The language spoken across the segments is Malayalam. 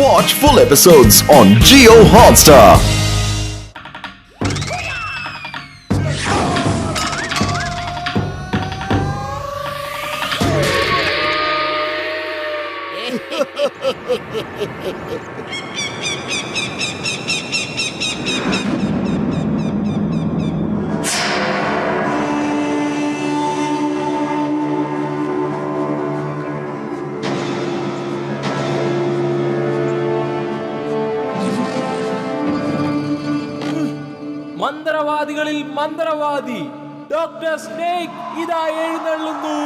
Watch full episodes on Jio Hotstar. മന്ത്രവാദികളിൽ മന്ത്രവാദി ഡോക്ടർ സ്നേക് ഇതാ എഴുന്നള്ളുന്നു.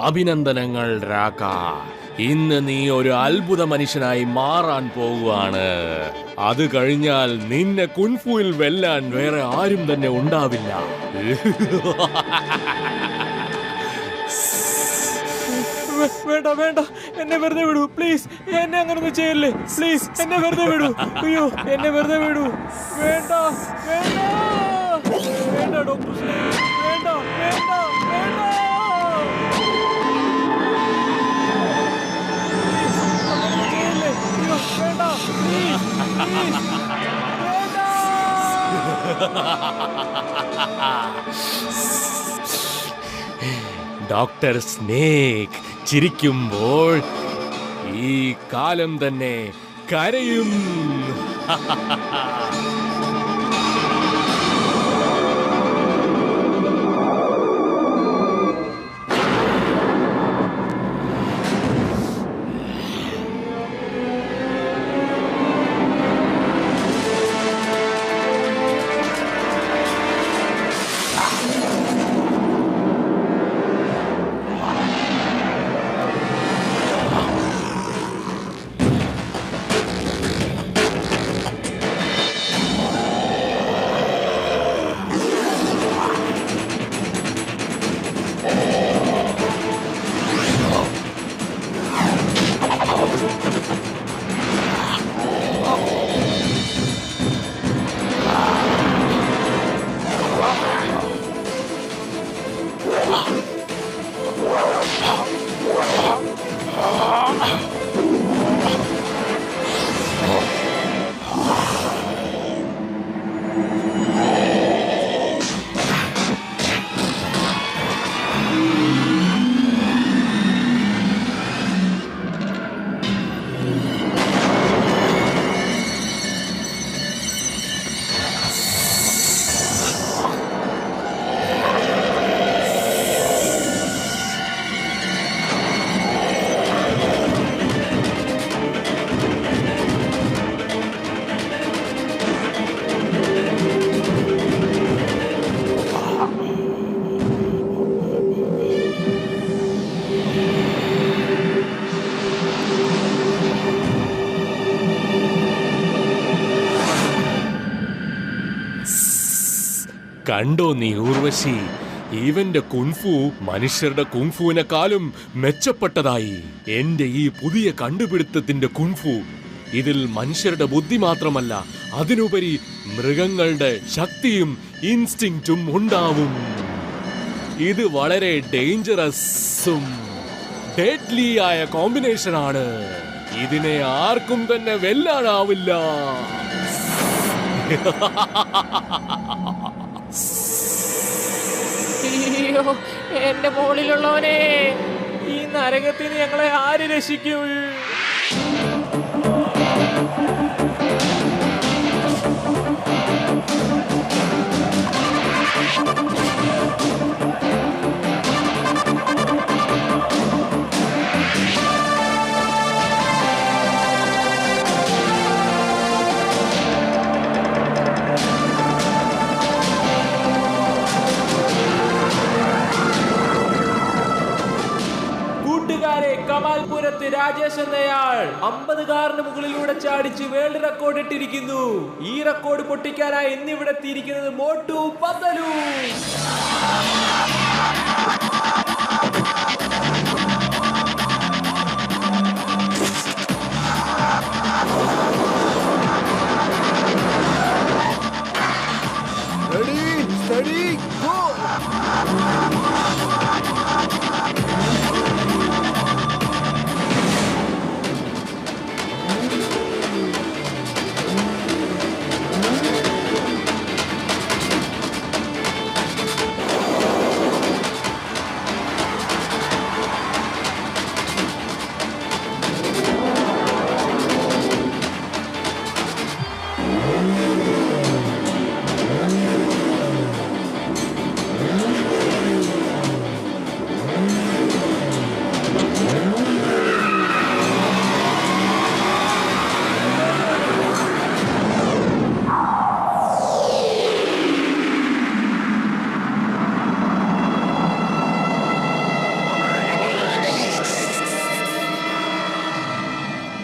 അഭിനന്ദനങ്ങൾ രാക. ഇന്ന് നീ ഒരു അത്ഭുത മനുഷ്യനായി മാറാൻ പോവുകയാണ്. അത് കഴിഞ്ഞാൽ നിന്നെ കുൻഫുവിൽ വെല്ലാൻ വേറെ ആരും തന്നെ ഉണ്ടാവില്ല. വേണ്ട വേണ്ട, എന്നെ വെറുതെ വിടൂ പ്ലീസ്. എന്നെ അങ്ങനൊന്നും ചെയ്യല്ലേ പ്ലീസ്. എന്നെ വെറുതെ വിടൂ. അയ്യോ, എന്നെ വെറുതെ വിടൂ. വേണ്ട വേണ്ട വേണ്ട ഡോക്ടർ, വേണ്ട വേണ്ട വേണ്ട. ഡോക്ടർ സ്നേക് ചിരിക്കുമ്പോൾ ഈ കാലം തന്നെ കരയും. കണ്ടോ നീ ഊർവശി, ഇവന്റെ കുൻഫു മനുഷ്യരുടെ കുൻഫുവിനെക്കാളും മെച്ചപ്പെട്ടതായി. എന്റെ ഈ പുതിയ കണ്ടുപിടുത്തത്തിന്റെ കുൻഫു ഇതിൽ മനുഷ്യരുടെ ബുദ്ധി മാത്രമല്ല, അതിനുപരി മൃഗങ്ങളുടെ ശക്തിയും ഇൻസ്റ്റിങ്ക്റ്റും ഉണ്ടാവും. ഇത് വളരെ ഡേഞ്ചറസും ഡെഡ്ലി ആയ കോമ്പിനേഷനാണ്. ഇതിനെ ആർക്കും തന്നെ വെല്ലാനാവില്ല. അയ്യോ, എന്റെ മുകളിലുള്ളവനെ, ഈ നരകത്തിന് ഞങ്ങളെ ആര് രക്ഷിക്കും? കമാൽപുരത്ത് രാജേഷ് എന്നയാൾ 50 കാറിന് മുകളിലൂടെ ചാടിച്ച് വേൾഡ് റെക്കോർഡ് ഇട്ടിരിക്കുന്നു. ഈ റെക്കോർഡ് പൊട്ടിക്കാനായി ഇന്നിവിടെ എത്തിയിരിക്കുന്നത് മോട്ടു പതലു. ready, go!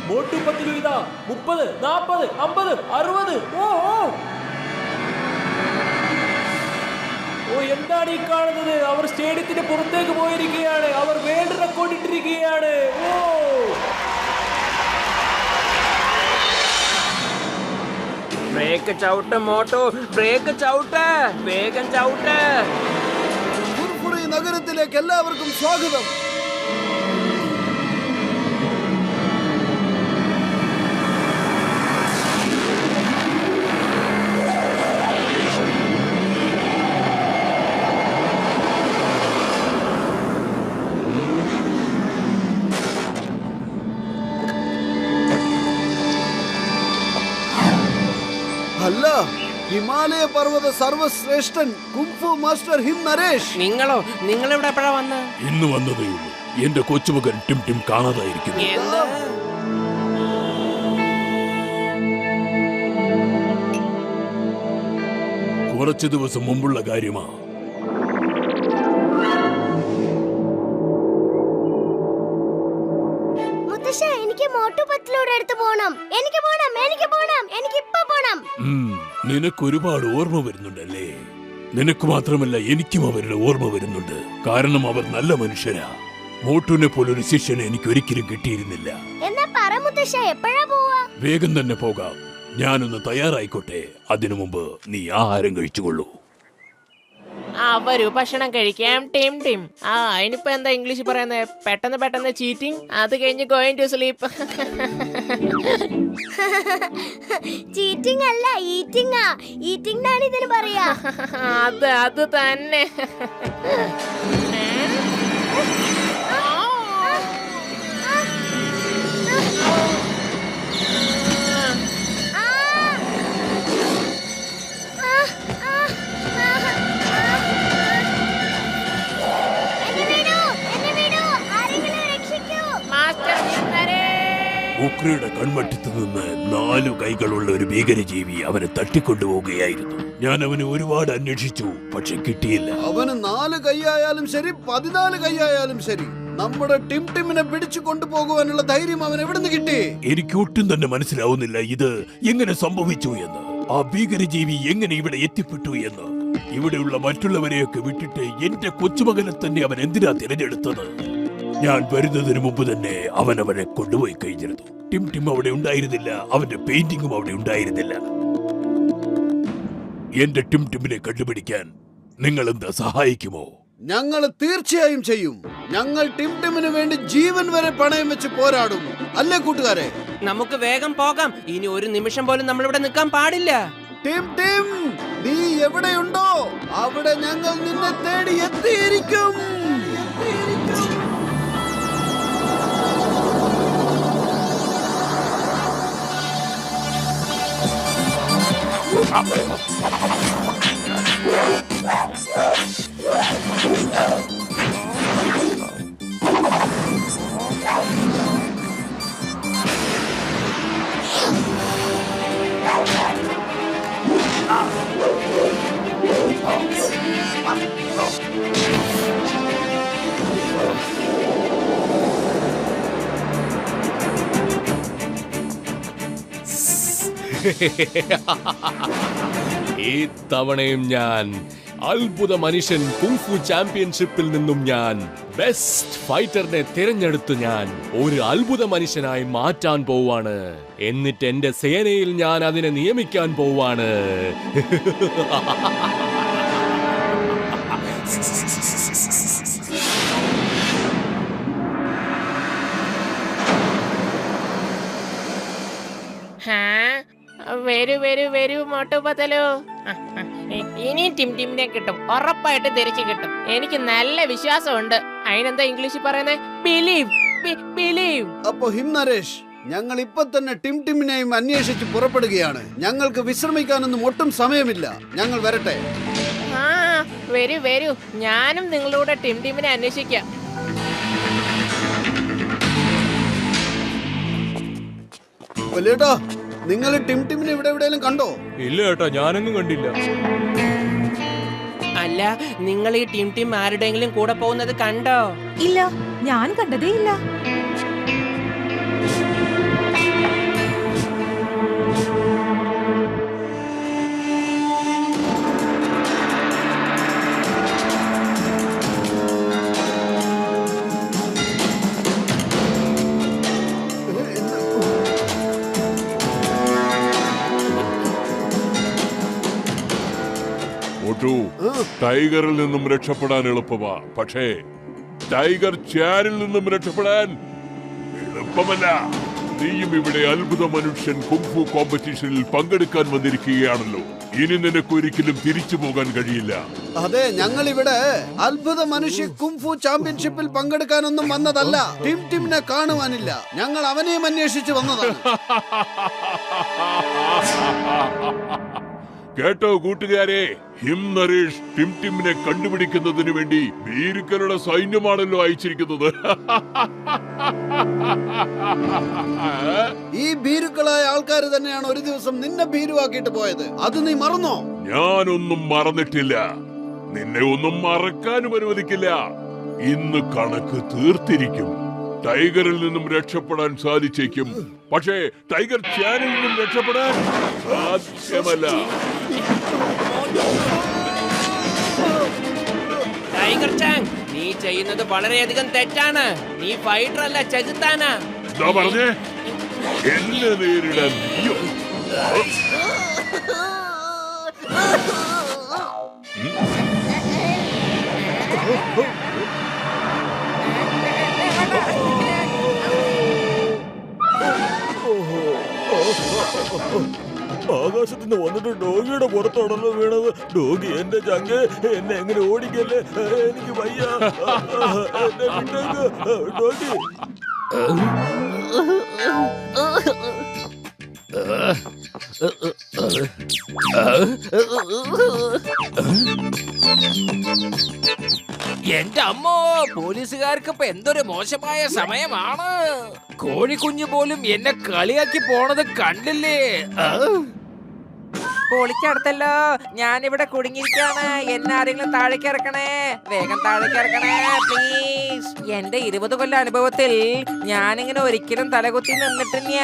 മോട്ടു പത്തിലും ഇതാ 30, 40, 50, 60. ഓ എന്താണ് ഈ കാണുന്നത്? അവർ സ്റ്റേഡിയത്തിന്റെ പുറത്തേക്ക് പോയിരിക്കുകയാണ്. അവർ വേൾഡ് റെക്കോർഡ് ഇട്ടിരിക്കുകയാണ്. ബ്രേക്ക് ചവിട്ട് മോട്ടോ, ബ്രേക്ക് ചവിട്ട്, വേഗം ചവിട്ട്. ഫുർഫുറി നഗരത്തിലേക്ക് എല്ലാവർക്കും സ്വാഗതം. അല്ല, ഹിമാലയ പർവ്വത സർവശ്രേഷ്ഠൻ കുംഫു മാസ്റ്റർ ഹിം നരേഷ്. നിങ്ങളിവിടെ എപ്പോഴാ വന്ന്? ഇന്ന് വന്നതേയുള്ളൂ. എന്റെ കൊച്ചുമകൻ ടിം ടിം കാണാതായിരിക്കുന്നു. കുറച്ചു ദിവസം മുമ്പുള്ള കാര്യമാ. എനിക്ക് മോട്ടു പത്തിലൂടെ എടുത്തു പോണം. എനിക്ക് പോണം, എനിക്ക് പോണം, എനിക്ക് ഇപ്പൊ പോണം. നിനക്ക് ഒരുപാട് ഓർമ്മ വരുന്നുണ്ടല്ലേ? നിനക്ക് മാത്രമല്ല, എനിക്കും അവരുടെ ഓർമ്മ വരുന്നുണ്ട്. കാരണം അവർ നല്ല മനുഷ്യരാ. മോട്ടുവിനെ പോലൊരു ശിഷ്യനെ എനിക്ക് ഒരിക്കലും കിട്ടിയിരുന്നില്ല. എന്നാ പറ മുത്തശ്ശ, എപ്പോഴാ പോവാ? വേഗം തന്നെ പോകാം. ഞാനൊന്ന് തയ്യാറായിക്കോട്ടെ. അതിനു മുമ്പ് നീ ആഹാരം കഴിച്ചുകൊള്ളൂ. വരൂ, ഭക്ഷണം കഴിക്കാം. Tim Tim. അതിനിപ്പോ എന്താ ഇംഗ്ലീഷ് പറയുന്നത്? പെട്ടെന്ന് ചീറ്റിംഗ്, അത് കഴിഞ്ഞ് ഗോയിങ് ടു സ്ലീപ്പ്. ചീറ്റിംഗ് അല്ല, ഈറ്റിംഗ്. ഈറ്റിംഗ് ആണ് ഇതിന് പറയാ. അത് തന്നെ. ഉക്രയുടെ കൺവട്ടത്ത് നിന്ന് 4 കൈകളുള്ള ഒരു ഭീകരജീവി അവനെ തട്ടിക്കൊണ്ടുപോവുകയായിരുന്നു. ഞാൻ അവനെ ഒരുപാട് അന്വേഷിച്ചു, പക്ഷെ കിട്ടിയില്ല. അവന് 4 കൈയായാലും ശരി, 14 കൈയായാലും ശരി, നമ്മുടെ ടിം ടിമിനെ പിടിച്ചു കൊണ്ടുപോകുവാനുള്ള ധൈര്യം അവൻ എവിടുന്ന് കിട്ടി? എനിക്ക് ഒട്ടും തന്നെ മനസ്സിലാവുന്നില്ല ഇത് എങ്ങനെ സംഭവിച്ചു എന്ന്. ആ ഭീകരജീവി എങ്ങനെ ഇവിടെ എത്തിപ്പെട്ടു എന്ന്. ഇവിടെയുള്ള മറ്റുള്ളവരെയൊക്കെ വിട്ടിട്ട് എന്റെ കൊച്ചുമകനെ തന്നെ അവൻ എന്തിനാ തിരഞ്ഞെടുത്തത്? ഞാൻ വരുന്നതിന് മുമ്പ് തന്നെ അവൻ അവനെ കൊണ്ടുപോയി കഴിഞ്ഞിരുന്നു. ടിം ടിം അവിടെ ഉണ്ടായിരുന്നില്ല, അവന്റെ പെയിന്റിങ്ങും അവിടെ ഉണ്ടായിരുന്നില്ല. എന്റെ ടിം ടിമിനെ കണ്ടുപിടിക്കാൻ നിങ്ങൾ എന്താ സഹായിക്കുമോ? ഞങ്ങൾ തീർച്ചയായും ചെയ്യും. ഞങ്ങൾ ടിം ടിമിന് വേണ്ടി ജീവൻ വരെ പണയം വെച്ച് പോരാടും. അല്ലേ കൂട്ടുകാരെ? നമുക്ക് വേഗം പോകാം. ഇനി ഒരു നിമിഷം പോലും നമ്മളിവിടെ നിൽക്കാൻ പാടില്ല. ടിം ടിം, നീ എവിടെയുണ്ടോ അവിടെ ഞങ്ങൾ നിന്നെ തേടി എത്തിയിരിക്കും. ഈ തവണയും ഞാൻ അത്ഭുത മനുഷ്യൻ കുങ്ഫു ചാമ്പ്യൻഷിപ്പിൽ നിന്നും ഞാൻ ബെസ്റ്റ് ഫൈറ്ററിനെ തിരഞ്ഞെടുത്ത് ഞാൻ ഒരു അത്ഭുത മനുഷ്യനായി മാറ്റാൻ പോവാണ്. എന്നിട്ട് എന്റെ സേനയിൽ ഞാൻ അതിനെ നിയമിക്കാൻ പോവാണ്. വരൂ വരൂ വരൂ മോട്ടു പത്തലു. ഇനി ടിംടിമിനെ കിട്ടും, ഉറപ്പായിട്ട് തിരിച്ചു കിട്ടും. എനിക്ക് നല്ല വിശ്വാസമുണ്ട്. അതിനെന്താ ഇംഗ്ലീഷിൽ പറയുന്നത്? Believe, believe. അപ്പൊ ഹിം നരേഷ്, ഞങ്ങൾ ഇപ്പൊ തന്നെ ടിംടിമിനെയും അന്വേഷിച്ച് പുറപ്പെടുകയാണ്. ഞങ്ങൾക്ക് വിശ്രമിക്കാനൊന്നും ഒട്ടും സമയമില്ല. ഞങ്ങൾ വരട്ടെ. ആ വരൂ വരൂ, ഞാനും നിങ്ങളൂടെ ടിംടിമിനെ അന്വേഷിക്കാം. വലിയേട്ടാ, നിങ്ങൾ ടിംടിമിനെ ഇവിടെ എവിടെയെങ്കിലും കണ്ടോ? ഇല്ല ഏട്ടാ, ഞാനൊന്നും കണ്ടില്ല. അല്ല, നിങ്ങൾ ഈ ടിം ആരുടെയെങ്കിലും കൂടെ പോകുന്നത് കണ്ടോ? ഇല്ല, ഞാൻ കണ്ടതേ ഇല്ല. ടൈഗറിൽ നിന്നും രക്ഷപ്പെടാൻ എളുപ്പമാ, പക്ഷേ ടൈഗർ ചാനിൽ നിന്നും രക്ഷപ്പെടാൻ എളുപ്പമല്ല. നീയും ഇവിടെ അത്ഭുത മനുഷ്യൻ കുംഫു കോമ്പറ്റീഷനിൽ പങ്കെടുക്കാൻ വന്നിരിക്കുകയാണല്ലോ. ഇനി നിനക്ക് ഒരിക്കലും തിരിച്ചു പോകാൻ കഴിയില്ല. അതെ, ഞങ്ങൾ ഇവിടെ അത്ഭുത മനുഷ്യ കുംഫു ചാമ്പ്യൻഷിപ്പിൽ പങ്കെടുക്കാനൊന്നും വന്നതല്ല. ടിംടിമിനെ കാണുവാനില്ല, ഞങ്ങൾ അവനെയും അന്വേഷിച്ച് വന്നതാണ്. കേട്ടോ കൂട്ടുകാരെ, ഹിം നരേഷ് ടിംടിമിനെ കണ്ടുപിടിക്കുന്നതിന് വേണ്ടി ഭീരുക്കളുടെ സൈന്യമാണല്ലോ അയച്ചിരിക്കുന്നത്. ഈ ഭീരുക്കളായ ആൾക്കാർ തന്നെയാണ് ഒരു ദിവസം നിന്നെ ഭീരുവാക്കിയിട്ട് പോയത്. അത് നീ മറന്നോ? ഞാനൊന്നും മറന്നിട്ടില്ല. നിന്നെ ഒന്നും മറക്കാനും അനുവദിക്കില്ല. ഇന്ന് കണക്ക് തീർത്തിരിക്കും. ടൈഗറിൽ നിന്നും രക്ഷപ്പെടാൻ സാധിച്ചേക്കും, പക്ഷേ ടൈഗർ ചാനിൽ നിന്നും രക്ഷപ്പെടാൻ സാധ്യമല്ല. ടൈഗർ ചാങ്, നീ ചെയ്യുന്നത് വളരെയധികം തെറ്റാണ്. നീ ഫൈറ്റർ അല്ല, ചെകുത്താനാ. എന്താ പറഞ്ഞേ? എന്നെ നേരിടാൻ നീയോ? ആകാശത്തുനിന്ന് വന്നിട്ട് ഡോഗിയുടെ പുറത്തോടല്ലോ വീണത്. ഡോഗി എന്റെ ചങ്ക്, എന്നെ എങ്ങനെ ഓടിക്കല്ലേ, എനിക്ക് വയ്യ, എന്നെ വിട്ടേക്ക് ഡോഗി. എന്റെ അമ്മോ, പോലീസുകാർക്ക് ഇപ്പൊ എന്തൊരു മോശമായ സമയമാണ്. കോഴിക്കുഞ്ഞു പോലും എന്നെ കളിയാക്കി പോണത് കണ്ടില്ലേ? പൊളിച്ചടുത്തല്ലോ, ഞാനിവിടെ കുടുങ്ങിയിരിക്കാണ്. എന്നെ ആരെങ്കിലും താഴേക്ക് ഇറക്കണേ, വേഗം താഴേക്ക് ഇറക്കണേ പ്ലീസ്. എന്റെ 20 കൊല്ലം അനുഭവത്തിൽ ഞാനിങ്ങനെ ഒരിക്കലും തലകുത്തി നിന്നിട്ടില്ല.